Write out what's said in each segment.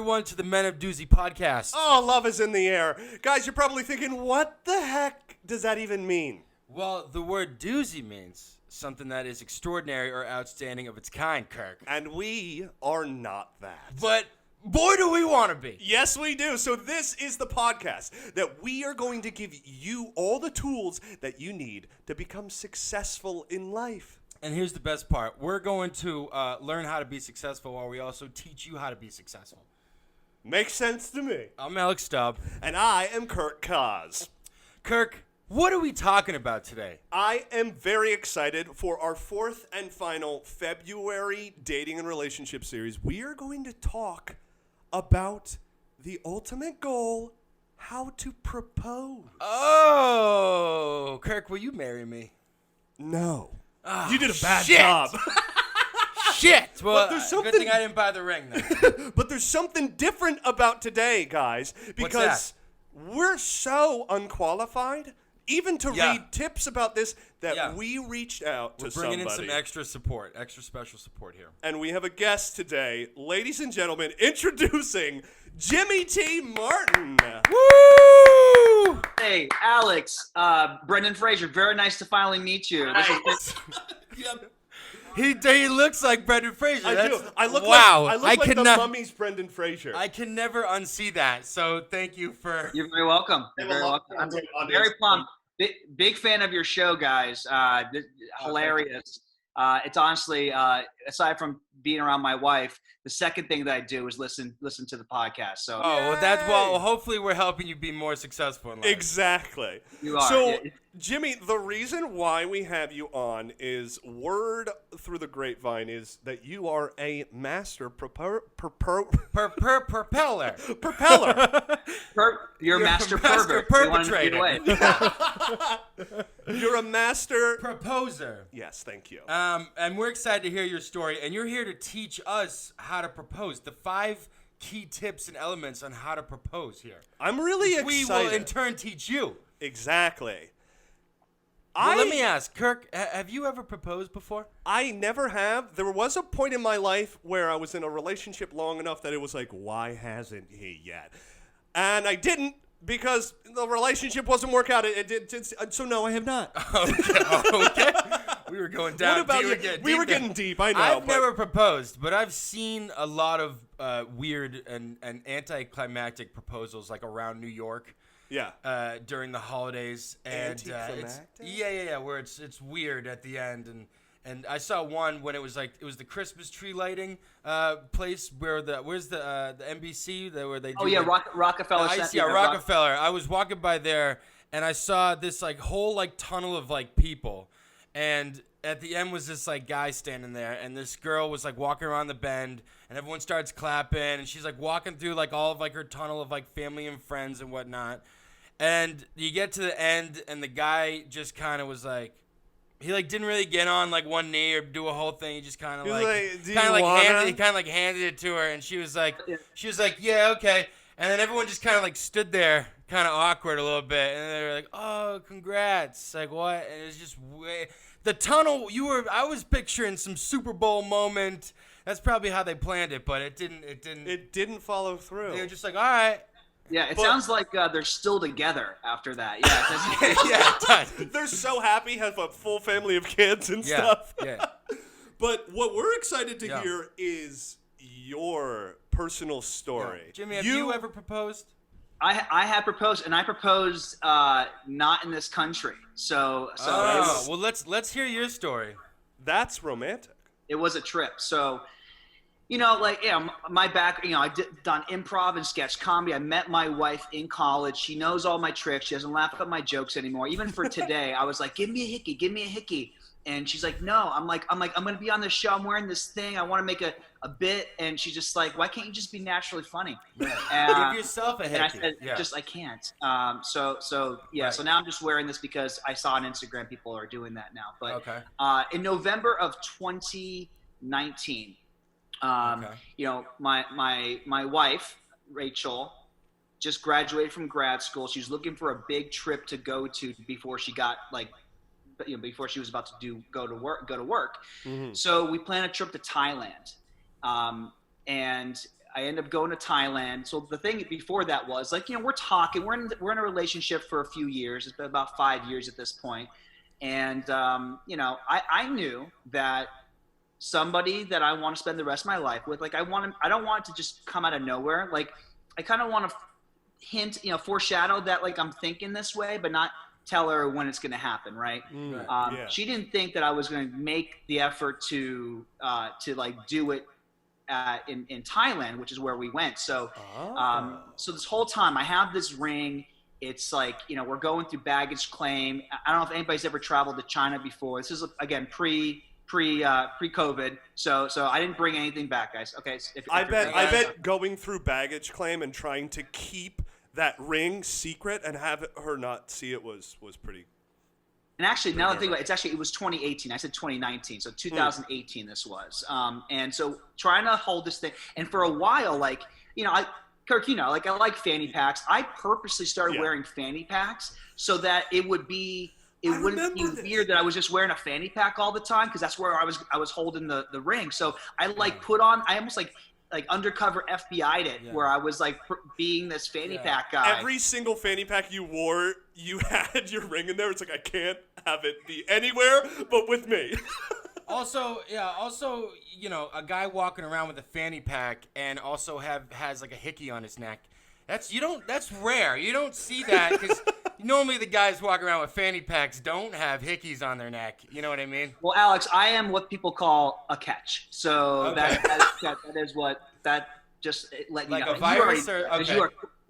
everyone, to the Men of Doozy podcast. Oh, love is in the air. Guys, you're probably thinking, what the heck does that even mean? Well, the word doozy means something that is extraordinary or outstanding of its kind, Kirk. And we are not that. But boy, do we want to be. Yes, we do. So this is the podcast that we are going to give you all the tools that you need to become successful in life. And here's the best part. We're going to learn how to be successful while we also teach you how to be successful. Makes sense to me. I'm Alex Staub. And I am Kirk Koz. Kirk, what are we talking about today? I am very excited for our fourth and final February dating and relationship series. We are going to talk about the ultimate goal, how to propose. Oh, Kirk, will you marry me? No. Oh, You did a bad shit. job. Shit! Well, there's good something- thing I didn't buy the ring then. But there's something different about today, guys, because we're so unqualified, even to read tips about this, that we reached out to somebody. We're bringing in some extra support, extra special support here. And we have a guest today, ladies and gentlemen, introducing Jimmy T. Martin. Woo! Hey, Alex, Brendan Fraser, very nice to finally meet you. He looks like Brendan Fraser. I do. I look wow. like the mummy's Brendan Fraser. I can never unsee that. So thank you for. You're very welcome. You're very welcome. I'm very pumped. Big fan of your show, guys. Hilarious. It's honestly, aside from being around my wife, the second thing that I do is listen to the podcast. So. Oh, well, hopefully we're helping you be more successful in life. Exactly. You are. So, Jimmy, the reason why we have you on is word through the grapevine is that you are a master propeller. You're a master pervert. Perpetrator. You're a master proposer. Yes, thank you. And we're excited to hear your story. And you're here to teach us how to propose. The 5 key tips and elements on how to propose here. I'm really excited. We will in turn teach you. Exactly. Well, let me ask, Kirk, have you ever proposed before? I never have. There was a point in my life where I was in a relationship long enough that it was like, why hasn't he yet? And I didn't because the relationship wasn't work out. So no, I have not. Okay. We were going down. What about you? We were getting deep. I know. I've never proposed, but I've seen a lot of weird and anticlimactic proposals like around New York. Yeah. During the holidays, and yeah, where it's weird at the end, and I saw one when it was the Christmas tree lighting place where's the NBC where they do Rockefeller Center. Rockefeller. I was walking by there and I saw this whole tunnel of people, and at the end was this guy standing there, and this girl was walking around the bend, and everyone starts clapping, and she's walking through all of her tunnel of family and friends and whatnot. And you get to the end, and the guy just kind of was he didn't really get on one knee or do a whole thing. He just kind of handed it to her, and she was like, yeah, okay. And then everyone just kind of stood there, kind of awkward a little bit, and they were like, oh, congrats, what? And it was just the tunnel. I was picturing some Super Bowl moment. That's probably how they planned it, but it didn't. It didn't follow through. They were just all right. Yeah, it sounds like they're still together after that. Yeah, yeah, it does. They're so happy, have a full family of kids and stuff. Yeah. But what we're excited to hear is your personal story. Yeah. Jimmy, have you ever proposed? I have proposed, and I proposed not in this country. So well, let's hear your story. That's romantic. It was a trip. So. My back, I done improv and sketch comedy. I met my wife in college. She knows all my tricks. She doesn't laugh at my jokes anymore. Even for today, I was like, give me a hickey. And she's like, no. I'm like, I'm going to be on this show. I'm wearing this thing. I want to make a bit. And she's just like, why can't you just be naturally funny? Yeah. Give yourself a hickey. And I said, I can't. So now I'm just wearing this because I saw on Instagram people are doing that now. But in November of 2019, my wife, Rachel, just graduated from grad school. She was looking for a big trip to go to before she got before she was about to go to work. Mm-hmm. So we planned a trip to Thailand. And I end up going to Thailand. So the thing before that was like, we're talking, we're in a relationship for a few years. It's been about 5 years at this point. And, I knew that somebody that I want to spend the rest of my life with, like I don't want it to just come out of nowhere. Like I kind of want to hint, foreshadow that like I'm thinking this way, but not tell her when it's going to happen. Right. She didn't think that I was going to make the effort to like do it in Thailand, which is where we went. So, so this whole time I have this ring. It's like, we're going through baggage claim. I don't know if anybody's ever traveled to China before. This is again, pre-COVID. So I didn't bring anything back, guys. Okay. I bet going through baggage claim and trying to keep that ring secret and have her not see it was pretty. And actually, now that I think about it, it was 2018. I said 2019, so 2018 this was. And so trying to hold this thing, and for a while, like, Kirk, like I like fanny packs. I purposely started wearing fanny packs so that it wouldn't be weird that I was just wearing a fanny pack all the time, because that's where I was holding the ring. So I I almost like undercover FBI'd it, where I was like being this fanny pack guy. Every single fanny pack you wore, you had your ring in there. It's like, I can't have it be anywhere but with me. Also, a guy walking around with a fanny pack and also has like a hickey on his neck. That's rare. You don't see that, because normally the guys walking around with fanny packs don't have hickeys on their neck. You know what I mean? Well, Alex, I am what people call a catch. So okay. that is what that just let you like know. A virus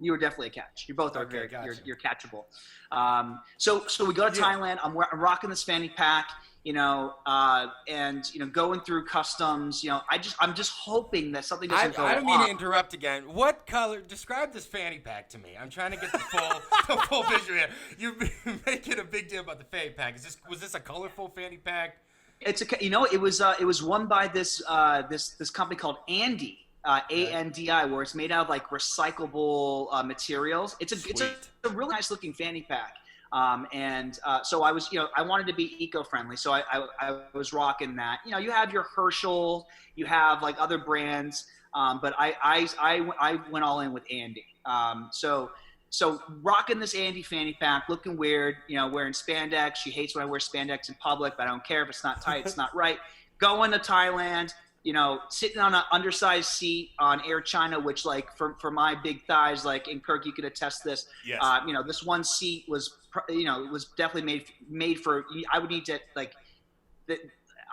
You are definitely a catch. You both are okay, gotcha. You're catchable. So we go to Thailand. I'm rocking this fanny pack. And going through customs, I'm just hoping that something doesn't go wrong. I don't mean to interrupt again. What color? Describe this fanny pack to me. I'm trying to get the full vision here. You're making a big deal about the fanny pack. Was this a colorful fanny pack? It was won by this company called Andy, ANDI, where it's made out of like recyclable materials. It's a really nice looking fanny pack. So I was, I wanted to be eco-friendly. So I was rocking that. You have your Herschel, you have like other brands, but I went all in with Andy. So rocking this Andy fanny pack, looking weird, wearing spandex. She hates when I wear spandex in public, but I don't care if it's not tight, it's not right. Going to Thailand, sitting on an undersized seat on Air China, which like for my big thighs, like, and Kirk, you could attest this. Yes. This one seat was, it was definitely made for. I would need to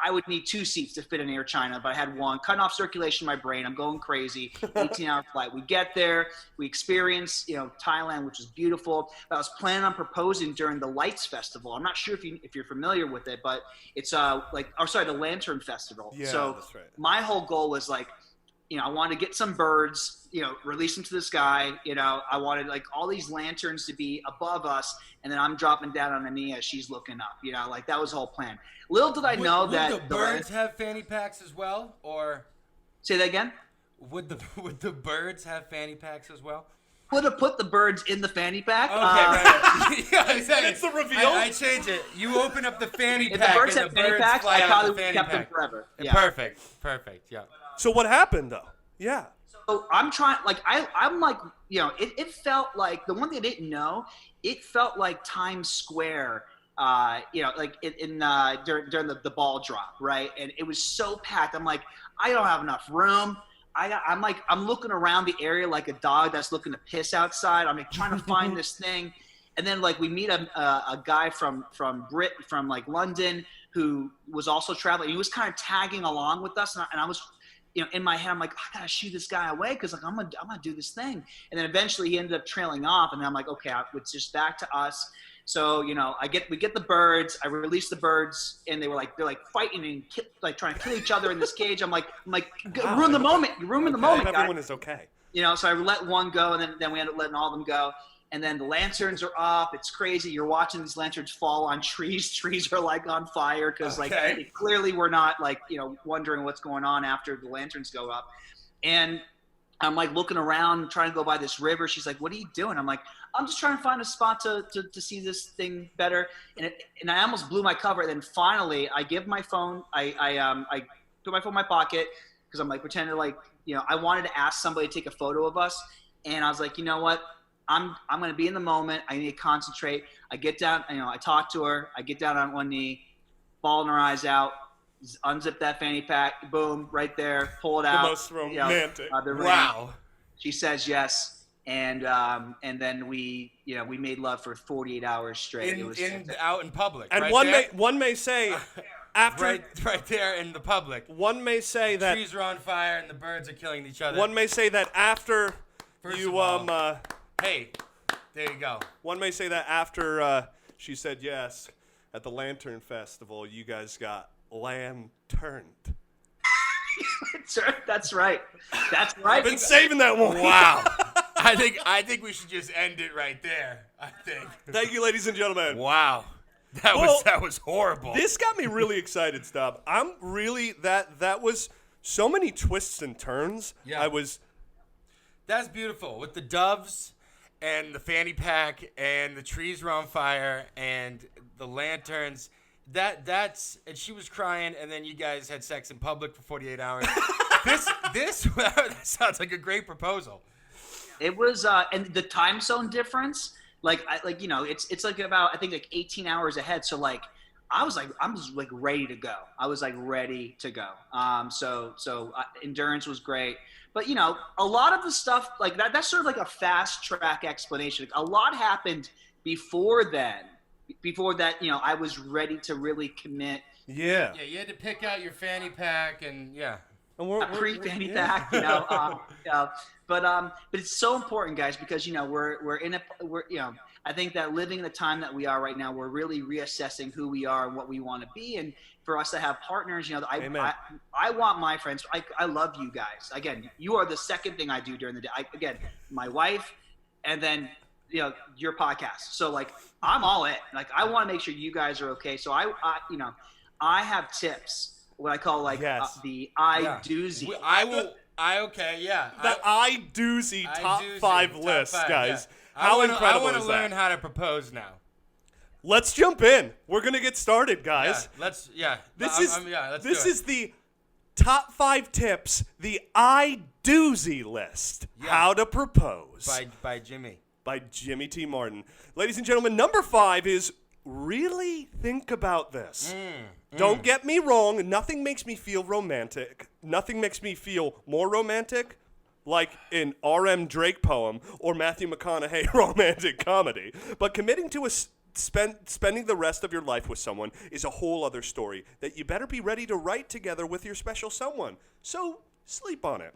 I would need 2 seats to fit in Air China, but I had one. Cutting off circulation in my brain. I'm going crazy. 18-hour flight. We get there. We experience, Thailand, which is beautiful. I was planning on proposing during the Lights Festival. I'm not sure if you're familiar with it, but it's the Lantern Festival. Yeah, so that's right. My whole goal was like, I wanted to get some birds, release them to the sky. I wanted like all these lanterns to be above us, and then I'm dropping down on a knee as she's looking up. Like that was the whole plan. Little did I know that the birds have fanny packs as well, or say that again. Would the birds have fanny packs as well? Would have put the birds in the fanny pack. Okay, right. Yeah, exactly. It's the reveal. I change it. You open up the fanny if pack, the birds and have the fanny birds packs, fly I out probably the fanny kept them pack. forever. Yeah. Perfect. Yeah. So what happened though? Yeah. So I'm trying, like, I'm like, it felt like, the one thing I didn't know, it felt like Times Square, like during the ball drop, right? And it was so packed. I'm like, I don't have enough room. I'm looking around the area like a dog that's looking to piss outside. I'm like trying to find this thing. And then like we meet a guy from like London who was also traveling. He was kind of tagging along with us, and I was, in my head, I'm like, I gotta shoo this guy away because like I'm gonna do this thing. And then eventually he ended up trailing off, and then I'm like, okay, it's just back to us. So we get the birds. I release the birds, and they're like fighting and trying to kill each other in this cage. I'm like, ruin the moment. You ruin the moment, guy. Everyone is okay. So I let one go, and then we ended up letting all of them go. And then the lanterns are up. It's crazy. You're watching these lanterns fall on trees. Trees are like on fire because like clearly we're not like, wondering what's going on after the lanterns go up. And I'm like looking around, trying to go by this river. She's like, "What are you doing?" I'm like, "I'm just trying to find a spot to see this thing better." And I almost blew my cover. And then finally I give my phone. I put my phone in my pocket because I'm like pretending to like, I wanted to ask somebody to take a photo of us, and I was like, you know what? I'm going to be in the moment. I need to concentrate. I get down, I talk to her. I get down on one knee, bawling her eyes out, unzip that fanny pack, boom, right there, pull it out. The most romantic. The ring. Wow. She says yes, and then we made love for 48 hours straight. It was out in public. And right one may say after right there in the public. One may say that trees are on fire and the birds are killing each other. One may say that after hey, there you go. One may say that after she said yes at the Lantern Festival, you guys got lanterned. That's right. That's right. I've been saving that one. Wow. I think we should just end it right there. I think. Thank you, ladies and gentlemen. Wow. That was horrible. This got me really excited, Staub. I'm really that was so many twists and turns. Yeah. That's beautiful with the doves and the fanny pack and the trees were on fire and the lanterns. That's and she was crying and then you guys had sex in public for 48 hours. this that sounds like a great proposal. It was and the time zone difference, it's like about I think like 18 hours ahead. So like I'm just like ready to go. I was like ready to go. So endurance was great. But a lot of the stuff like that's sort of like a fast track explanation. Like, a lot happened before then. Before that, I was ready to really commit. Yeah. Yeah, you had to pick out your fanny pack and yeah. And we're pre-fanny pack, but it's so important, guys, because I think that living the time that we are right now, we're really reassessing who we are and what we want to be, and for us to have partners, I want my friends. I love you guys. Again, you are the second thing I do during the day. My wife, and then your podcast. So like I'm all in. Like I want to make sure you guys are okay. So I have tips. What I call the Doozy. The Doozy top 5 list, guys. Yeah. How incredible I want is to that? learn how to propose now. Let's jump in. We're gonna get started, guys. This is the top 5 tips. The Doozy list. Yeah. How to propose by Jimmy. By Jimmy T. Martin. Ladies and gentlemen, number 5 is really think about this. Don't get me wrong. Nothing makes me feel romantic. Nothing makes me feel more romantic like an R.M. Drake poem or Matthew McConaughey romantic comedy. But committing to spending the rest of your life with someone is a whole other story that you better be ready to write together with your special someone. So sleep on it.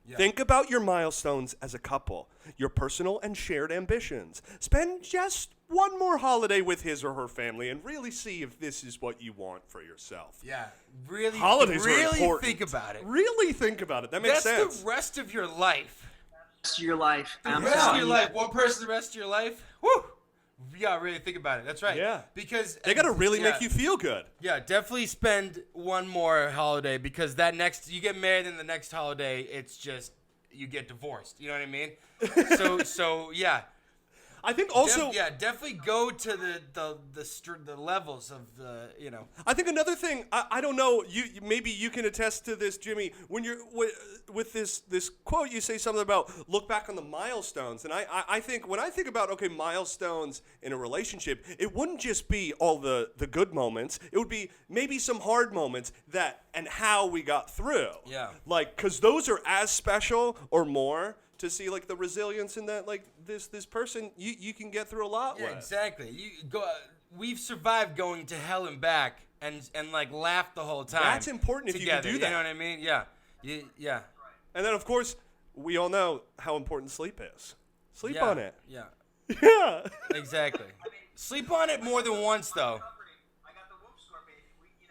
Yeah. Think about your milestones as a couple, your personal and shared ambitions. Spend just one more holiday with his or her family and really see if this is what you want for yourself. Yeah, really. Holidays really are important. Think about it. Really think about it. That makes sense. That's the rest of your life. Rest of your life. The rest of your life. One person the rest of your life. Woo! You gotta really think about it. That's right. Yeah. Because they gotta really make you feel good. Yeah, definitely spend one more holiday because you get married and the next holiday it's just you get divorced. You know what I mean? So yeah. I think also definitely go to the levels of the I think another thing I don't know maybe you can attest to this, Jimmy. When you're with this quote, you say something about look back on the milestones, and I think when I think about milestones in a relationship, it wouldn't just be all the good moments. It would be maybe some hard moments and how we got through. Yeah, because those are as special or more. To see the resilience in that this person you can get through a lot with. Exactly. We've survived going to hell and back and laughed the whole time. That's important together, if you can do that. You know what I mean? Yeah. Yeah. And then of course we all know how important sleep is. Sleep on it. Yeah. Yeah. Exactly. Sleep on it more than once though. I got the whoop score, baby. You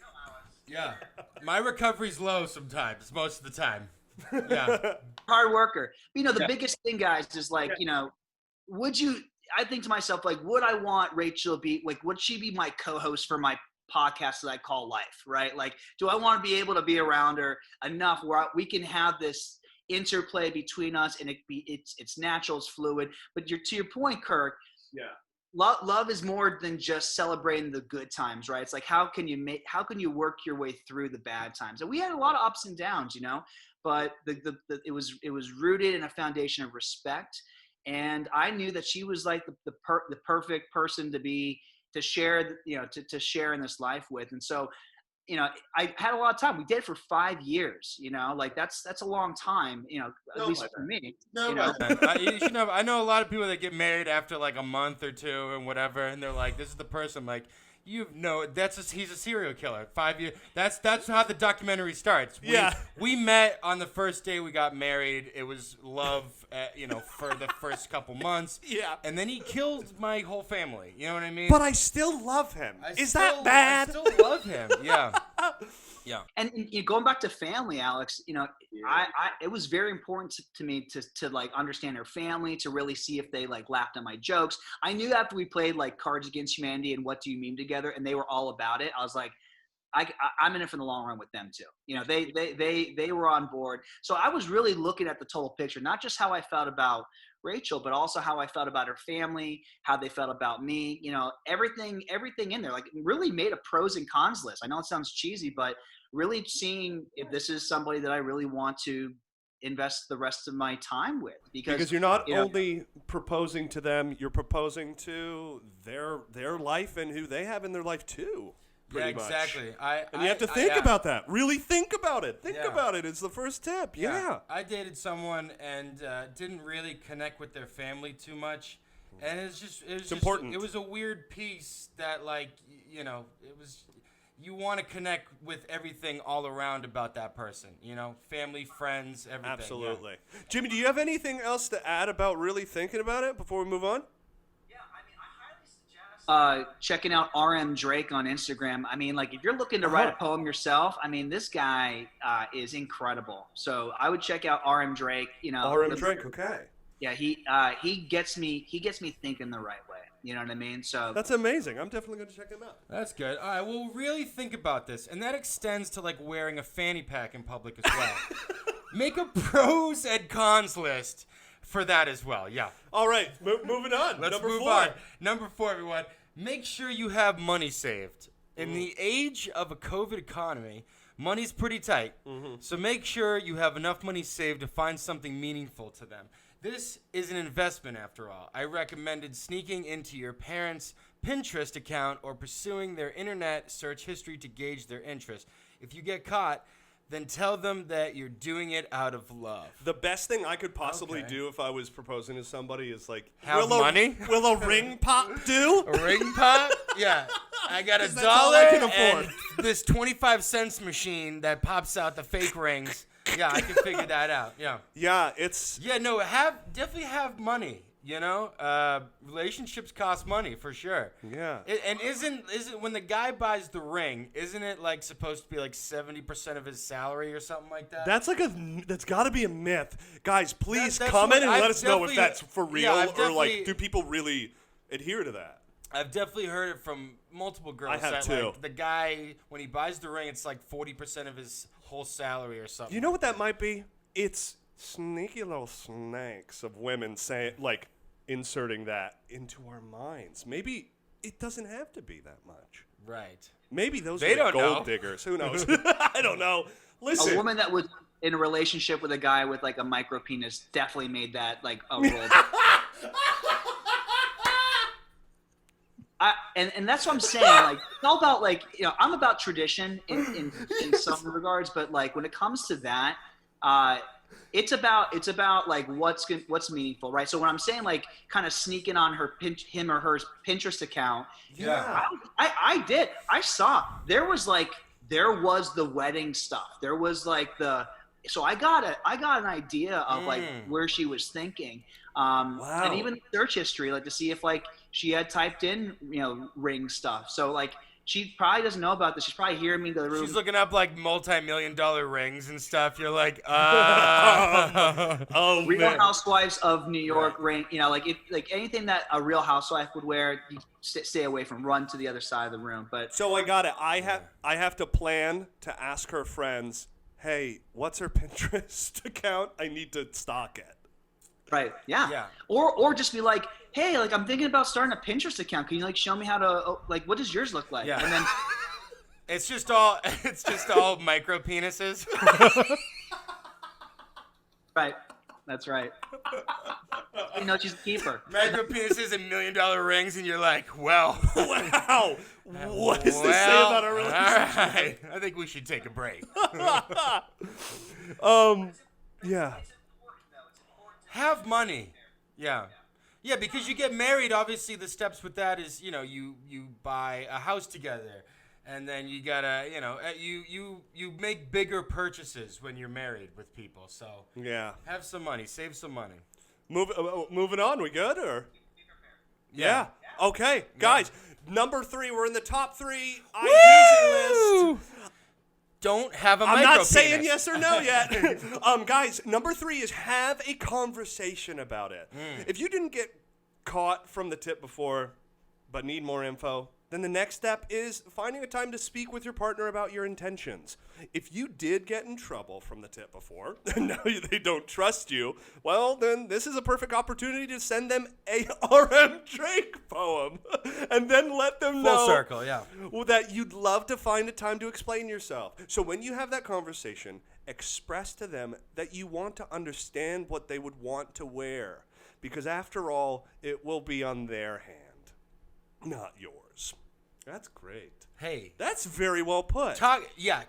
know how Yeah. My recovery's low sometimes, most of the time. Yeah. Hard worker. The biggest thing, guys, is I think to myself, would I want Rachel to be, would she be my co-host for my podcast that I call Life, right? Do I want to be able to be around her enough where we can have this interplay between us and it's natural, it's fluid. But to your point, Kirk, love is more than just celebrating the good times, right? It's like how can you work your way through the bad times? And we had a lot of ups and downs, but it was rooted in a foundation of respect. And I knew that she was like the perfect person to share, to share in this life with. And so, I had a lot of time. We did it for 5 years, like that's a long time, at least for me. No, I know a lot of people that get married after like a month or two and whatever, and they're like, "This is the person." I'm like, he's a serial killer. 5 years. That's how the documentary starts. We met on the first day we got married. It was love, for the first couple months. Yeah. And then he killed my whole family. You know what I mean? But I still love him. Is that bad? I still love him. Yeah. Yeah. And going back to family, Alex, it was very important to me to like understand her family, to really see if they like laughed at my jokes. I knew after we played like Cards Against Humanity and What Do You Meme Together, and they were all about it, I was like, I'm in it for the long run with them too. They were on board. So I was really looking at the total picture, not just how I felt about Rachel, but also how I felt about her family, how they felt about me, everything in there, like really made a pros and cons list. I know it sounds cheesy, but really seeing if this is somebody that I really want to invest the rest of my time with, because you're not only proposing to them, you're proposing to their life and who they have in their life too. Pretty much. Exactly. And you have to think about that. Really think about it. Think about it. It's the first tip. Yeah. I dated someone and didn't really connect with their family too much, and it's important. It was a weird piece that, like, it was. You want to connect with everything all around about that person, family, friends, everything. Absolutely. Yeah. Jimmy, do you have anything else to add about really thinking about it before we move on? Checking out RM Drake on Instagram. I mean, like if you're looking to write a poem yourself, I mean, this guy is incredible. So I would check out RM Drake. RM Drake, okay. Yeah, he gets me thinking the right way. You know what I mean? So that's amazing. I'm definitely going to check him out. That's good. All right, well, really think about this, and that extends to like wearing a fanny pack in public as well. Make a pros and cons list for that as well. Yeah. All right, moving on. Let's move on. Number 4, everyone. Make sure you have money saved. In the age of a COVID economy, money's pretty tight. Mm-hmm. So make sure you have enough money saved to find something meaningful to them. This is an investment, after all. I recommended sneaking into your parents' Pinterest account or pursuing their internet search history to gauge their interest. If you get caught, then tell them that you're doing it out of love. The best thing I could possibly do if I was proposing to somebody is like, have money? Will a ring pop do? A ring pop? Yeah. I got $1 I can afford. And this 25 cents machine that pops out the fake rings. Yeah, I can figure that out. Yeah. Yeah, it's... Yeah, no, definitely have money, relationships cost money, for sure. Yeah. And isn't when the guy buys the ring, isn't it, like, supposed to be, like, 70% of his salary or something like that? That's got to be a myth. Guys, please comment and let us know if that's for real or, like, do people really adhere to that? I've definitely heard it from multiple girls. I have too. Like, the guy, when he buys the ring, it's like 40% of his whole salary or something. You know what that might be? It's sneaky little snakes of women saying, like, inserting that into our minds. Maybe it doesn't have to be that much. Right. Maybe those are the gold diggers. Who knows? I don't know. Listen. A woman that was in a relationship with a guy with, like, a micro penis definitely made that, like, a role. And that's what I'm saying. Like, it's all about, like, I'm about tradition in some regards, but like when it comes to that, it's about like what's meaningful, right? So when I'm saying like kind of sneaking on him or her Pinterest account, I saw there was the wedding stuff. There was like so I got an idea of like where she was thinking. Wow. And even search history, like to see if like she had typed in, ring stuff. So like she probably doesn't know about this. She's probably hearing me in the room. She's looking up like multi-million-dollar rings and stuff. You're like, Real Housewives of New York ring. Like anything that a Real Housewife would wear, you stay away from. Run to the other side of the room. But so I got it. I have to plan to ask her friends, hey, what's her Pinterest account? I need to stalk it. Right. Yeah. Yeah. Or just be like, hey, like I'm thinking about starting a Pinterest account. Can you like show me how to like what does yours look like? Yeah. And then It's just all micro penises. right. That's right. You know, she's a keeper. Micro penises and $1 million rings, and you're like, well, Wow. What does this say about our relationship? All right. I think we should take a break. Yeah. Have money. Yeah. Yeah, because you get married, obviously the steps with that is, you know, you buy a house together. And then you gotta, you know, you make bigger purchases when you're married with people. So Yeah. have some money, save some money. Moving on, we good or? Yeah. Okay, guys. Number 3, we're in the top 3 Doozy list. Don't have a I'm micro not saying penis. yes or no yet. Guys, number 3 is have a conversation about it. If you didn't get caught from the tip before, but need more info, then the next step is finding a time to speak with your partner about your intentions. If you did get in trouble from the tip before, and now they don't trust you, well, then this is a perfect opportunity to send them a R.M. Drake poem. And then let them know Full circle, yeah. that you'd love to find a time to explain yourself. So when you have that conversation, express to them that you want to understand what they would want to wear. Because after all, it will be on their hand, not yours. That's great. Hey. That's very well put.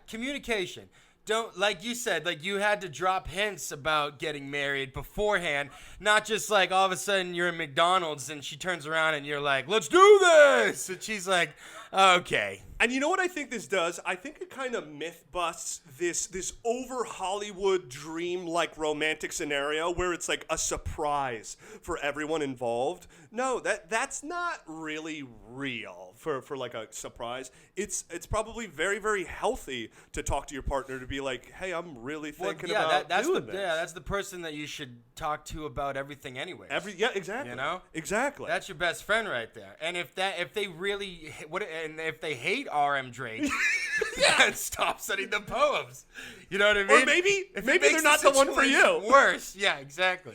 Communication. Don't, like you said, like you had to drop hints about getting married beforehand, not just like all of a sudden you're in McDonald's and she turns around and you're like, let's do this. And she's like, okay. And you know what I think this does? I think it kind of myth busts this over Hollywood dream like romantic scenario where it's like a surprise for everyone involved. No, that's not really real for like a surprise. It's probably very, very healthy to talk to your partner to be like, hey, I'm really thinking about doing this. Yeah, that's the person that you should talk to about everything anyway. Yeah, exactly. You know? Exactly. That's your best friend right there. And if they hate R.M. Drake, then stop sending them poems. You know what I mean? Or maybe If it they're makes not the one for situation you. Worse. Yeah, exactly.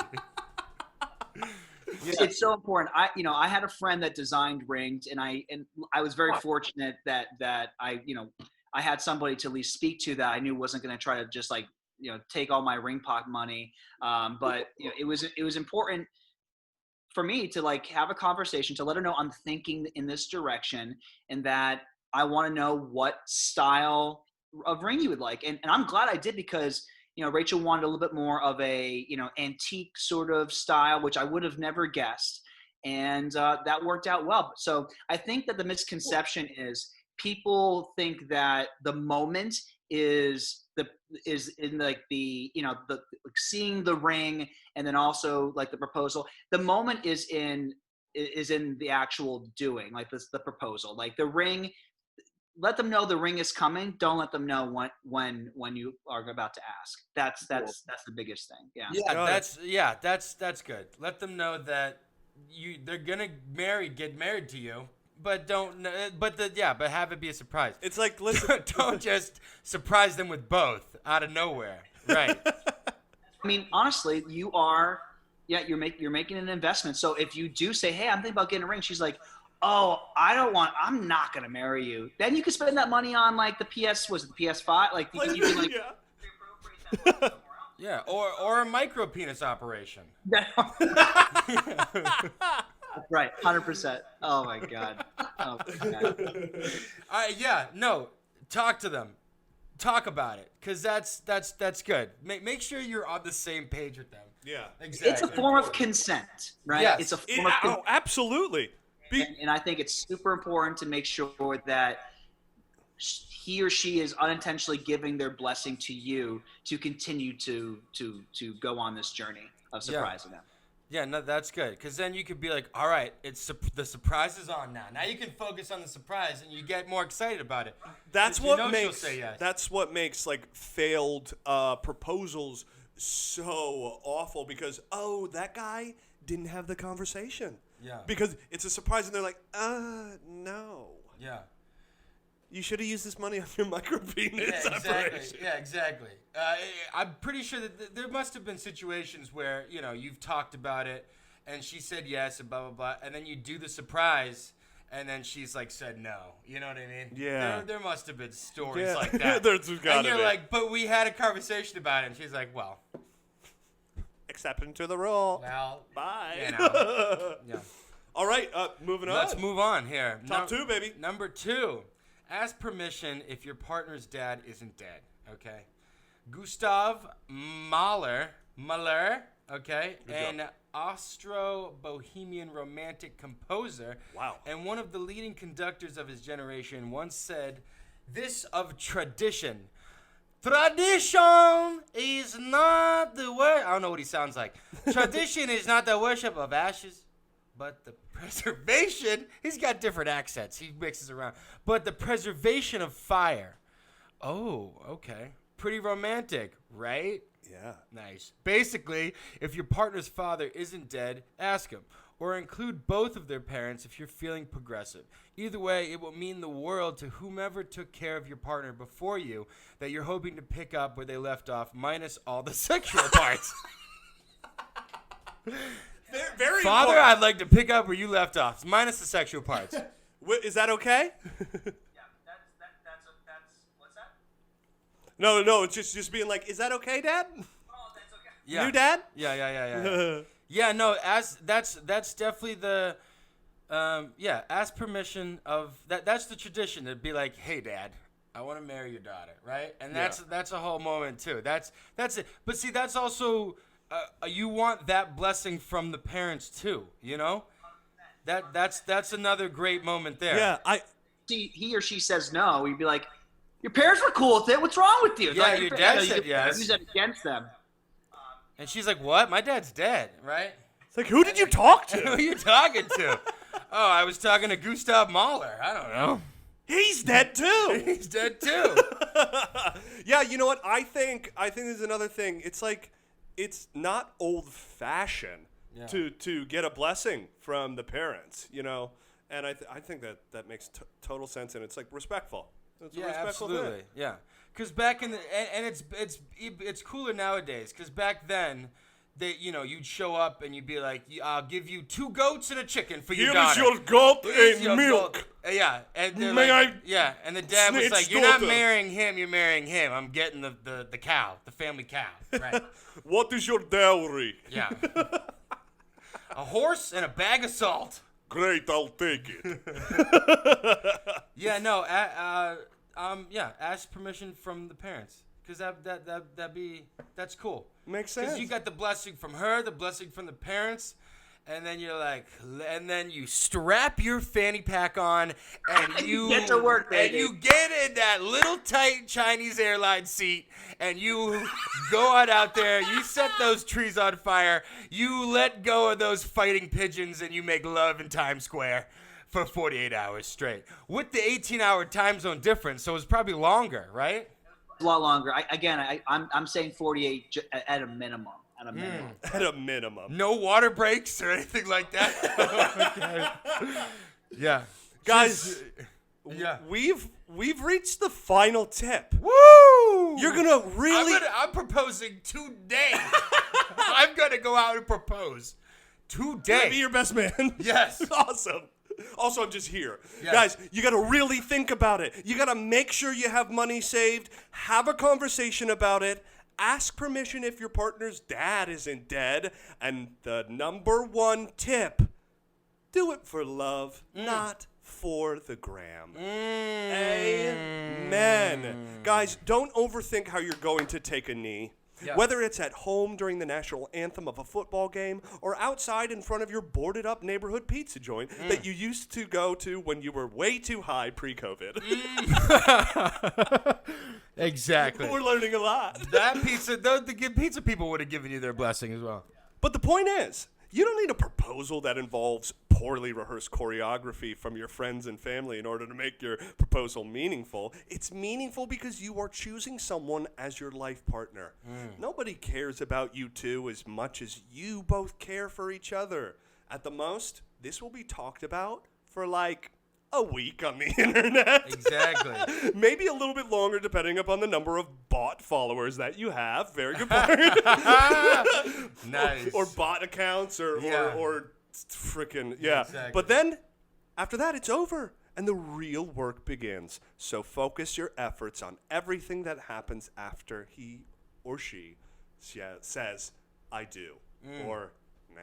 It's so important. I had a friend that designed rings, and I was very fortunate that I had somebody to at least speak to that I knew wasn't going to try to just like take all my ring pocket money. But it was important for me to like have a conversation to let her know I'm thinking in this direction and that I want to know what style of ring you would like. And I'm glad I did because Rachel wanted a little bit more of a, antique sort of style, which I would have never guessed. And that worked out well. So I think that the misconception is people think that the moment is in like the, the like seeing the ring and then also like the proposal. The moment is in the actual doing, like the proposal, like the ring. Let them know the ring is coming. Don't let them know when you are about to ask. That's the biggest thing. Yeah. That's good. Let them know that they're gonna get married to you, but but have it be a surprise. It's like, listen, don't just surprise them with both out of nowhere. Right. I mean, honestly, you're making an investment. So if you do say, hey, I'm thinking about getting a ring, she's like, oh, I'm not going to marry you. Then you can spend that money on like the PS5? Like you can like. Yeah. Yeah, or a micro penis operation. Right, 100%. Oh my god. Talk to them. Talk about it, because that's good. Make sure you're on the same page with them. Yeah, exactly. It's a form of consent, right? Yes. It's a form of consent. Oh, absolutely. And I think it's super important to make sure that he or she is unintentionally giving their blessing to you to continue to go on this journey of surprising them. Yeah, no, that's good, because then you could be like, all right, the surprise is on now. Now you can focus on the surprise, and you get more excited about it. That's what makes say yes. That's what makes like failed proposals so awful, because that guy didn't have the conversation. Yeah. Because it's a surprise, and they're like, no. Yeah. You should have used this money on your micropenis Yeah, exactly. operation. Yeah, exactly. I'm pretty sure that there must have been situations where, you've talked about it, and she said yes, and blah, blah, blah, and then you do the surprise, and then she's, like, said no. You know what I mean? Yeah. There must have been stories like that. There's gotta and you're be. like, but we had a conversation about it, and she's like, well, Exception to the rule. well, Bye. Yeah. All right, moving on. Let's move on here. Top 2, baby. Number 2. Ask permission if your partner's dad isn't dead, okay? Gustav Mahler, okay, an Austro-Bohemian romantic composer, Wow. and one of the leading conductors of his generation, once said this of tradition. Tradition is not the worship. I don't know what he sounds like. Tradition is not the worship of ashes, but the preservation. He's got different accents. He mixes around. But the preservation of fire. Oh, okay. Pretty romantic, right? Yeah. Nice. Basically, if your partner's father isn't dead, ask him. Or include both of their parents if you're feeling progressive. Either way, it will mean the world to whomever took care of your partner before you that you're hoping to pick up where they left off, minus all the sexual parts. Very Father, important. I'd like to pick up where you left off, minus the sexual parts. Is that okay? Yeah, that's what's that? No, it's just being like, is that okay, Dad? Oh, that's okay. Yeah. New dad? Yeah. Yeah, no, that's definitely the ask permission of that's the tradition to be like, "Hey dad, I want to marry your daughter," right? And that's a whole moment too. That's it. But see, that's also you want that blessing from the parents too, you know? That's another great moment there. Yeah, He or she says no, you'd be like, your parents were cool with it. What's wrong with you? Yeah, your dad said yes. Use that against them. And she's like, "What? My dad's dead," right? It's like, who did you talk Who are to? you talking to? Oh, I was talking to Gustav Mahler. I don't know. He's dead too. He's dead too. Yeah, you know what? I think there's another thing. It's like, it's not old-fashioned to get a blessing from the parents, you know? And I think that makes total sense, and it's like respectful. It's a respectful absolutely. thing. Yeah, because back in the and it's cooler nowadays. Because back then, you'd show up and you'd be like, "I'll give you 2 goats and a chicken for your Here daughter." is your goat Here's and your milk. goat. Yeah, and they're May like, I yeah, and the dad was snitch like, "You're not daughter?" marrying him. You're marrying him. I'm getting the cow, the family cow." Right. What is your dowry? Yeah. A horse and a bag of salt. Great, I'll take it. Yeah, no, ask permission from the parents, because that's cool. Makes sense. Because you got the blessing from her, the blessing from the parents, and then you're like, and then you strap your fanny pack on, and you Get to work, and baby. you get in that little tight Chinese airline seat, and you go out there, you set those trees on fire, you let go of those fighting pigeons, and you make love in Times Square for 48 hours straight. With the 18-hour time zone difference, so it's probably longer, right? A lot longer. I'm saying 48 at a minimum. At a minimum. At a minimum. No water breaks or anything like that. Yeah. Guys, Yeah. we've reached the final tip. Woo! You're gonna really I'm proposing today. I'm gonna go out and propose today. be your best man. Yes. Awesome. Also, I'm just here. Yes. Guys, you got to really think about it. You got to make sure you have money saved, have a conversation about it, ask permission if your partner's dad isn't dead, and the number 1 tip, do it for love, not for the gram. Amen. Guys, don't overthink how you're going to take a knee. Yeah. Whether it's at home during the national anthem of a football game or outside in front of your boarded up neighborhood pizza joint that you used to go to when you were way too high pre-COVID. Exactly. We're learning a lot. That pizza, the pizza people would have given you their blessing as well. But the point is, you don't need a proposal that involves poorly rehearsed choreography from your friends and family in order to make your proposal meaningful. It's meaningful because you are choosing someone as your life partner. Nobody cares about you two as much as you both care for each other. At the most, this will be talked about for like a week on the internet. Exactly. Maybe a little bit longer depending upon the number of bot followers that you have. Very good point. Nice. Or bot accounts or freaking, yeah. Exactly. But then after that, it's over and the real work begins. So focus your efforts on everything that happens after he or she says, I do, or nah.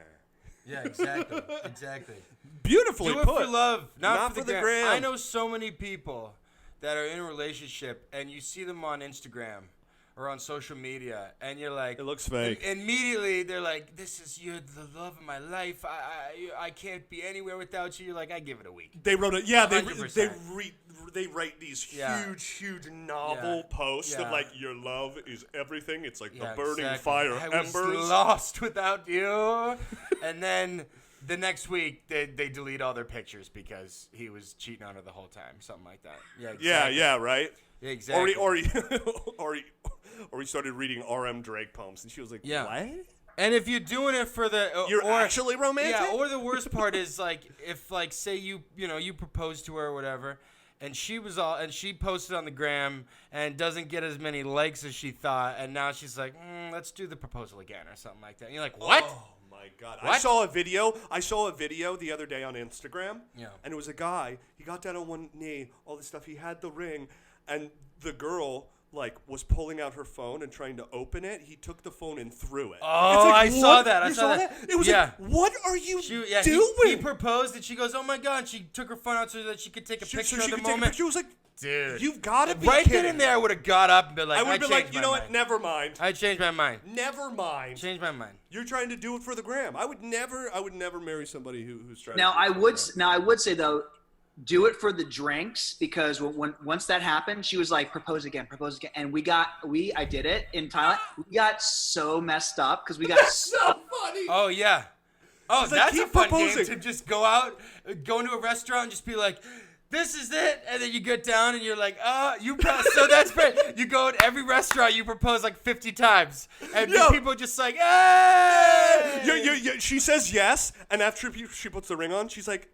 Yeah, exactly. Exactly. Beautifully Do it put. for love, not for the gram. I gram. know so many people that are in a relationship, and you see them on Instagram or on social media, and you're like, It looks fake. Immediately, they're like, you're the love of my life. I can't be anywhere without you. You're like, I give it a week. They wrote it. Yeah, 100%. they write these Yeah. huge novel posts Yeah. of like your love is everything. It's like Yeah, the burning exactly. fire I was embers. lost without you. And then the next week, they delete all their pictures because he was cheating on her the whole time. Something like that. Yeah, exactly. Yeah, right. Exactly. Or he started reading R.M. Drake poems, and she was like, Yeah. "What? And if you're doing it for the You're actually romantic?" Yeah, or the worst part is like if like say you propose to her or whatever, and she posted on the gram and doesn't get as many likes as she thought, and now she's like, let's do the proposal again or something like that. And you're like, what? Oh my God! What? I saw a video the other day on Instagram. Yeah. And it was a guy. He got down on one knee. All this stuff. He had the ring, and the girl like was pulling out her phone and trying to open it. He took the phone and threw it. Oh, It's like, I saw what? that. I You saw that. It was Yeah. like, what are you He doing? proposed, and she goes, "Oh my God!" And she took her phone out so that she could take a picture so of she the could take a moment. picture. It was like, Dude, you've got to be right kidding. then and there, I would have got up and been like, I would have been like, changed you my know what? mind. Never mind. I changed my mind. Never mind. Changed my mind. You're trying to do it for the gram. I would never marry somebody who's trying. Now to do it for the gram. I would say though, do it for the drinks, because once that happened, she was like, propose again, and I did it in Thailand. We got so messed up because we got so funny. Oh yeah. Oh, She's like, that's a keep fun proposing. game to just go out, go into a restaurant, and just be like, "This is it," and then you get down and you're like, so that's great. You go to every restaurant, you propose like 50 times, and Yo. people just like, "Hey!" She says yes, and after she puts the ring on, she's like,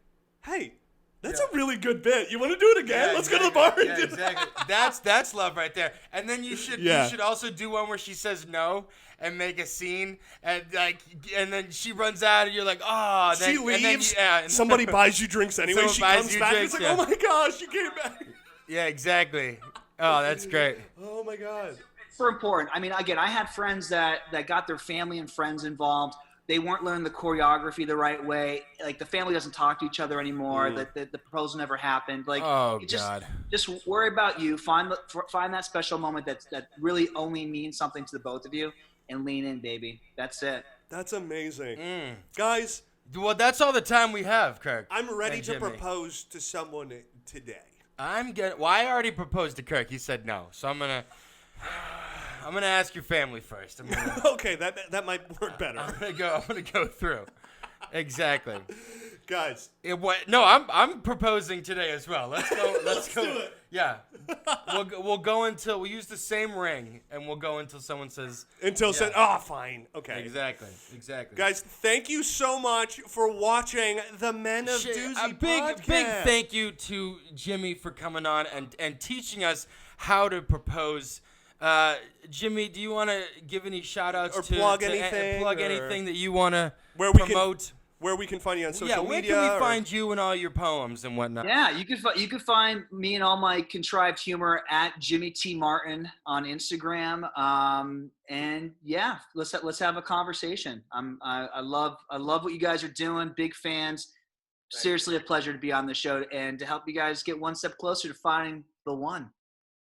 "Hey, that's a really good bit. You want to do it again? Yeah, Let's go to the bar and Yeah, do exactly. that." That's love right there. And then you should also do one where she says no and make a scene, and then she runs out and you're like, oh, then, She leaves. And then, and Somebody buys you drinks anyway. Someone She buys comes you back. drinks, It's like, yeah. oh my gosh, you came back. Yeah, exactly. Oh, that's great. Oh my God. super important. I mean, again, I had friends that got their family and friends involved. They weren't learning the choreography the right way. Like the family doesn't talk to each other anymore. The proposal never happened. Like, Oh, just, God. just worry about you. Find that special moment that really only means something to the both of you, and lean in, baby. That's it. That's amazing. Guys, Well, that's all the time we have, Kirk. I'm ready and to Jimmy. propose to someone today. Well, I already proposed to Kirk. He said no. So I'm gonna ask your family first. Okay, that might work better. I'm gonna go through. Exactly. Guys, I'm proposing today as well. Let's go. Let's go. do it. Yeah. We'll go until we use the same ring, and we'll go until someone says. until said, oh, fine. Okay. Exactly. Guys, thank you so much for watching the Men of Doozy A big podcast. thank you to Jimmy for coming on and teaching us how to propose. Jimmy, do you want to give any shout outs Or to plug to anything, plug or anything that you want to promote? Where we can find you on social yeah, where media? can we or- find you and all your poems and whatnot? Yeah, you can find me and all my contrived humor at Jimmy T Martin on Instagram. And yeah, let's have a conversation. I love what you guys are doing. Big fans. Seriously, a pleasure to be on the show and to help you guys get one step closer to finding the one.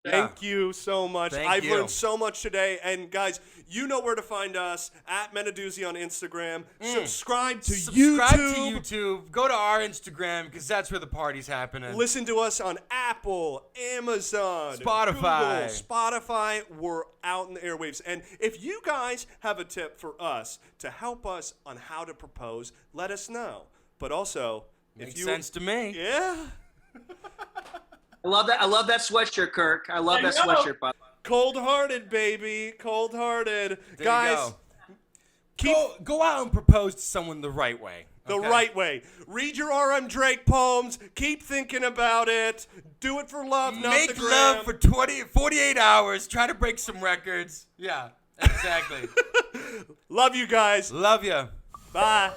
Thank you so much. Thank I've you. learned so much today. And guys, you know where to find us at Men of Doozy on Instagram. Subscribe to YouTube. Go to our Instagram because that's where the party's happening. Listen to us on Apple, Amazon, Spotify. Google, Spotify. We're out in the airwaves. And if you guys have a tip for us to help us on how to propose, let us know. But also, Makes sense to me. Yeah. I love that. I love that sweatshirt, Kirk. I love that sweatshirt, by the way. Cold-hearted, baby. Cold-hearted. There Guys, you go. Go out and propose to someone the right way. The Okay. right way. Read your R.M. Drake poems. Keep thinking about it. Do it for love, not the Make gram. love for 48 hours. Try to break some records. Yeah, exactly. Love you guys. Love ya. Bye.